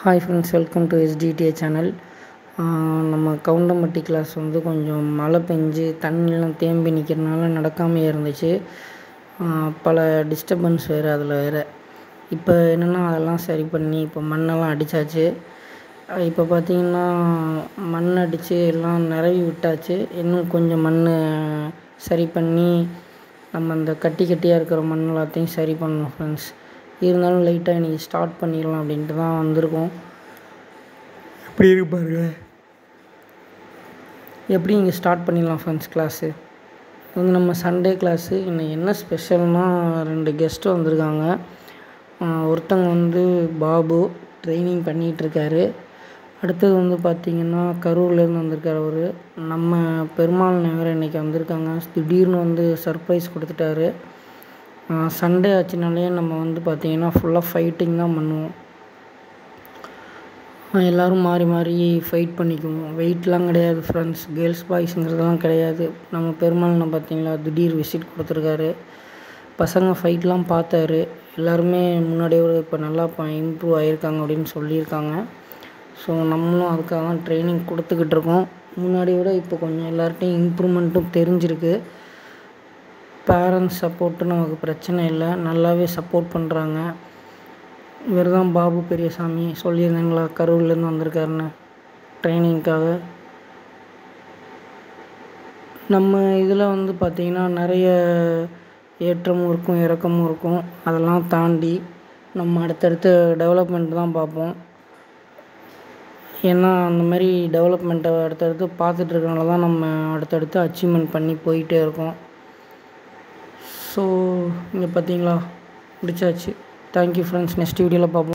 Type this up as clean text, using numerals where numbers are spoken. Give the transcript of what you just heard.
Hi friends, welcome to STDA channel. நம்ம Goundampatti class வந்து கொஞ்சம் மழை பெஞ்சு தண்ணியெலாம் தேம்பி நிற்கிறனால நடக்காமையே இருந்துச்சு. பல டிஸ்டர்பன்ஸ் அதில் இப்போ என்னென்னா அதெல்லாம் சரி பண்ணி இப்போ மண்ணெல்லாம் அடித்தாச்சு. இப்போ பார்த்திங்கன்னா மண் அடித்து எல்லாம் நிரவி விட்டாச்சு. இன்னும் கொஞ்சம் மண் சரி பண்ணி நம்ம அந்த கட்டியாக இருக்கிற மண் எல்லாத்தையும் சரி பண்ணணும் ஃப்ரெண்ட்ஸ். இருந்தாலும் லைட்டாக இன்றைக்கி ஸ்டார்ட் பண்ணிடலாம் அப்படின்ட்டு தான் வந்திருக்கோம். எப்படி இருக்கு பாருங்க. எப்படி இங்கே ஸ்டார்ட் பண்ணிடலாம் ஃப்ரெண்ட்ஸ். கிளாஸு வந்து நம்ம சண்டே கிளாஸு. இன்னைக்கு என்ன ஸ்பெஷல்னால் 2 கெஸ்ட்டு வந்திருக்காங்க. ஒருத்தங்க வந்து பாபு ட்ரைனிங் பண்ணிகிட்ருக்காரு. அடுத்தது வந்து பார்த்திங்கன்னா கரூர்லேருந்து வந்திருக்காரு அவர். நம்ம பெருமாள் நகர் இன்றைக்கி வந்திருக்காங்க. திடீர்னு வந்து சர்ப்ரைஸ் கொடுத்துட்டாரு. சண்டே ஆச்சுனாலே நம்ம வந்து பார்த்திங்கன்னா ஃபுல்லாக ஃபைட்டிங் தான் பண்ணுவோம். எல்லோரும் மாறி மாறி ஃபைட் பண்ணிக்குவோம். வெயிட்லாம் கிடையாது ஃப்ரெண்ட்ஸ். கேர்ள்ஸ் பாய்ஸுங்கிறதெல்லாம் கிடையாது. நம்ம பெருமாள்னு பார்த்திங்களா திடீர் விசிட் கொடுத்துருக்காரு. பசங்க ஃபைட்லாம் பார்த்தாரு. எல்லாருமே முன்னாடியோட இப்போ நல்லா இம்ப்ரூவ் ஆகியிருக்காங்க அப்படின்னு சொல்லியிருக்காங்க. ஸோ நம்மளும் அதுக்காக தான் ட்ரைனிங் கொடுத்துக்கிட்டு இருக்கோம். முன்னாடியோட இப்போ கொஞ்சம் எல்லார்ட்டையும் இம்ப்ரூவ்மெண்ட்டும் தெரிஞ்சிருக்கு. பேரண்ட்ஸ் சப்போர்ட்டு நமக்கு பிரச்சனை இல்லை, நல்லாவே சப்போர்ட் பண்ணுறாங்க. இவர் தான் பாபு பெரியசாமி, சொல்லியிருந்தேங்களா கரூர்லேருந்து வந்திருக்காருன்னு ட்ரைனிங்க்காக. நம்ம இதில் வந்து பார்த்திங்கன்னா நிறைய ஏற்றமும் இருக்கும், இறக்கமும் இருக்கும். அதெல்லாம் தாண்டி நம்ம அடுத்தடுத்த டெவலப்மெண்ட் தான் பார்ப்போம். ஏன்னா அந்த மாதிரி டெவலப்மெண்ட்டை அடுத்தடுத்து பார்த்துட்ருக்கனால தான் நம்ம அடுத்தடுத்து அச்சீவ்மெண்ட் பண்ணி போயிட்டே இருக்கோம். ஸோ இங்கே பார்த்தீங்களா முடிச்சாச்சு. Thank you friends. நெக்ஸ்ட் வீடியோவில் பார்ப்போம்.